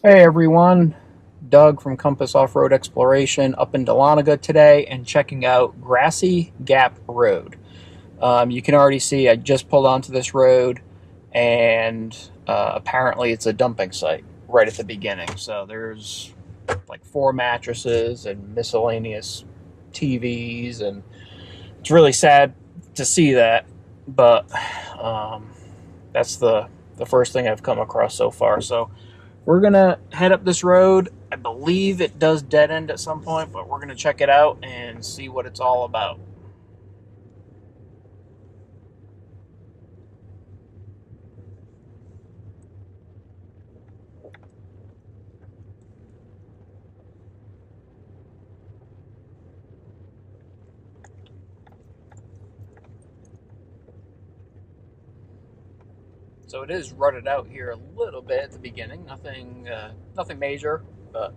Hey everyone, Doug from Compass Off-Road Exploration up in Dahlonega today and checking out Grassy Gap Road. You can already see I just pulled onto this road and apparently it's a dumping site right at the beginning. So there's like 4 mattresses and miscellaneous TVs, and it's really sad to see that, but that's the first thing I've come across so far. So we're going to head up this road. I believe it does dead end at some point, but we're going to check it out and see what it's all about. So it is rutted out here a little bit at the beginning. Nothing major, but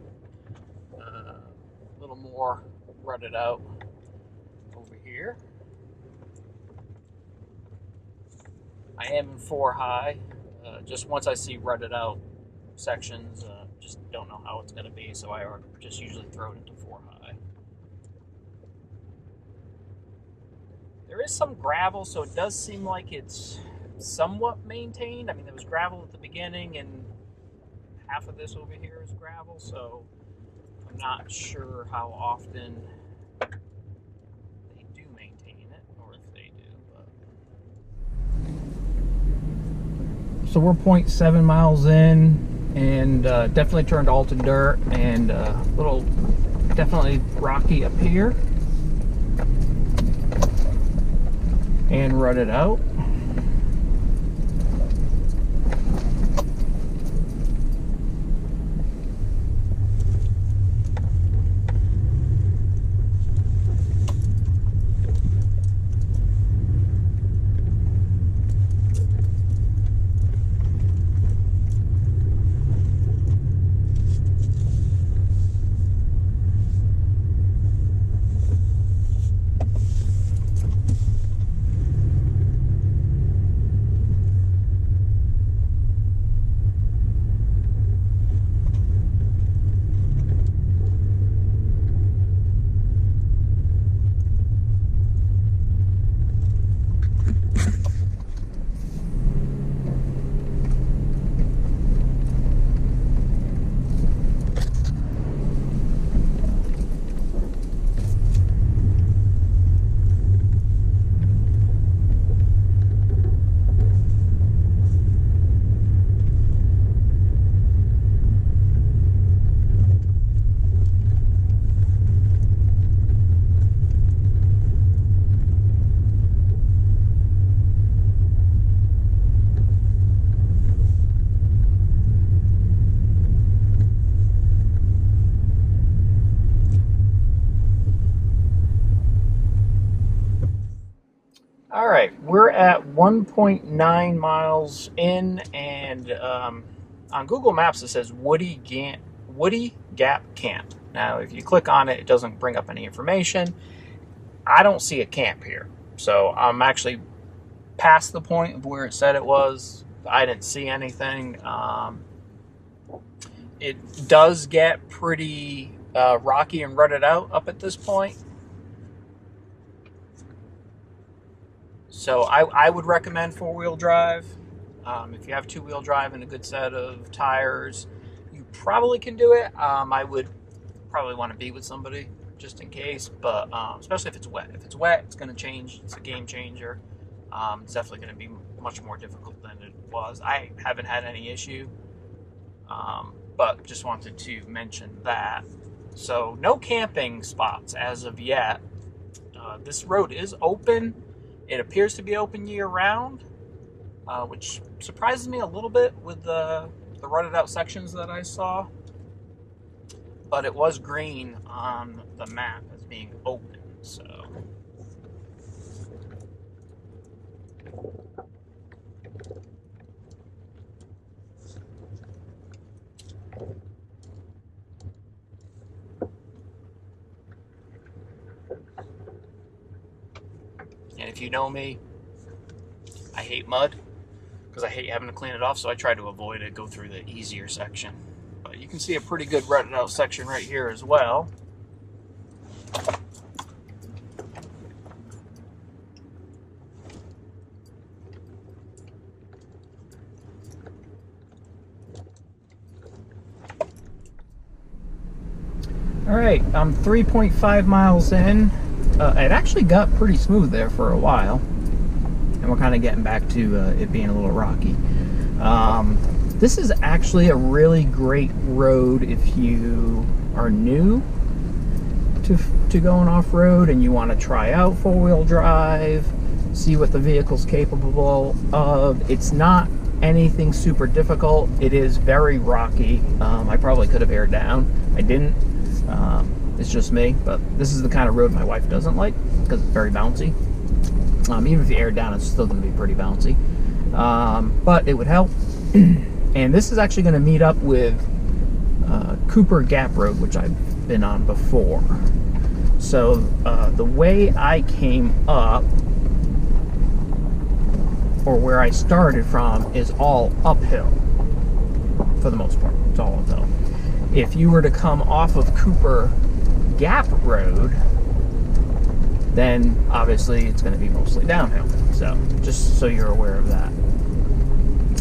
a little more rutted out over here. I am in 4 high. Just once I see rutted out sections, just don't know how it's going to be, so I just usually throw it into 4 high. There is some gravel, so it does seem like it's somewhat maintained. I mean, there was gravel at the beginning, and half of this over here is gravel, so I'm not sure how often they do maintain it, or if they do. So we're 0.7 miles in, and definitely turned all to dirt, and a little definitely rocky up here, and rutted out. All right, we're at 1.9 miles in, and on Google Maps it says Woody Gap Camp. Now, if you click on it, it doesn't bring up any information. I don't see a camp here, so I'm actually past the point of where it said it was. I didn't see anything. It does get pretty rocky and rutted out up at this point. So I would recommend 4-wheel drive. If you have 2-wheel drive and a good set of tires, you probably can do it. I would probably want to be with somebody just in case, but especially if it's wet. If it's wet, it's going to change. It's a game changer. It's definitely going to be much more difficult than it was. I haven't had any issue, but just wanted to mention that. So no camping spots as of yet. This road is open. It appears to be open year-round, which surprises me a little bit with the rutted-out sections that I saw. But it was green on the map as being open, so. And if you know me, I hate mud because I hate having to clean it off, so I try to avoid it, go through the easier section. But you can see a pretty good rutted out section right here as well. All right, I'm 3.5 miles in. It actually got pretty smooth there for a while, and we're kind of getting back to it being a little rocky. This is actually a really great road if you are new to going off-road and you want to try out four-wheel drive, see what the vehicle's capable of. It's not anything super difficult. It is very rocky. I probably could have aired down. I didn't. It's just me, but this is the kind of road my wife doesn't like because it's very bouncy. Even if you air down, it's still going to be pretty bouncy. But it would help. And this is actually going to meet up with Cooper Gap Road, which I've been on before. So the way I came up, or where I started from, is all uphill for the most part. It's all uphill. If you were to come off of Cooper Gap Road, then obviously it's going to be mostly downhill. So just so you're aware of that.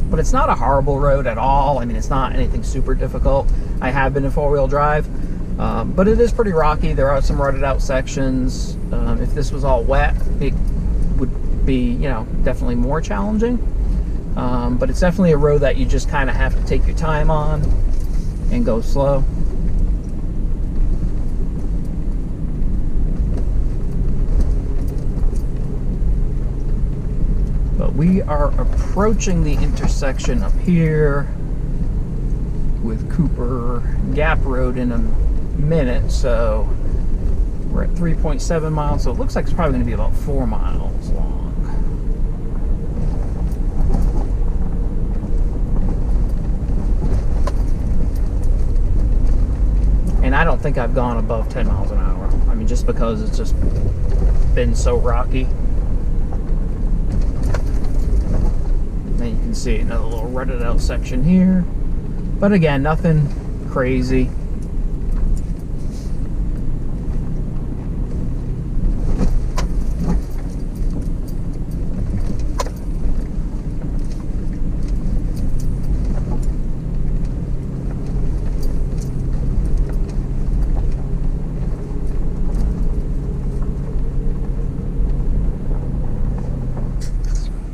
But it's not a horrible road at all. I mean, it's not anything super difficult. I have been in four-wheel drive, but it is pretty rocky. There are some rutted out sections. If this was all wet, it would be, you know, definitely more challenging. But it's definitely a road that you just kind of have to take your time on and go slow. But we are approaching the intersection up here with Cooper Gap Road in a minute, so we're at 3.7 miles, so it looks like it's probably going to be about 4 miles long. And I don't think I've gone above 10 miles an hour. I mean, just because it's just been so rocky. And you can see another little rutted out section here. But again, nothing crazy.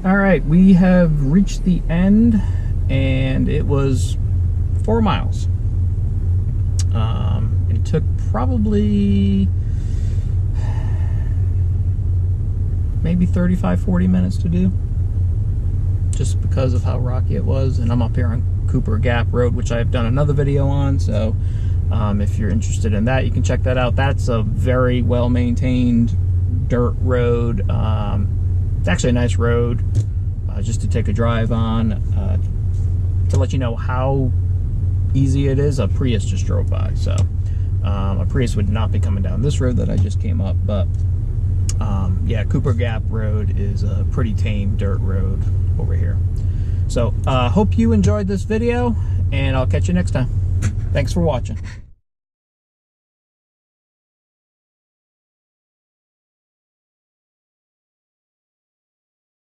All right, we have reached the end, and it was 4 miles. It took probably maybe 35-40 minutes to do, just because of how rocky it was. And I'm up here on Cooper Gap Road, which I've done another video on, so if you're interested in that, you can check that out. That's a very well maintained dirt road. It's actually a nice road just to take a drive on. To let you know how easy it is, a Prius just drove by. So a Prius would not be coming down this road that I just came up. But yeah, Cooper Gap Road is a pretty tame dirt road over here. So hope you enjoyed this video, and I'll catch you next time. Thanks for watching.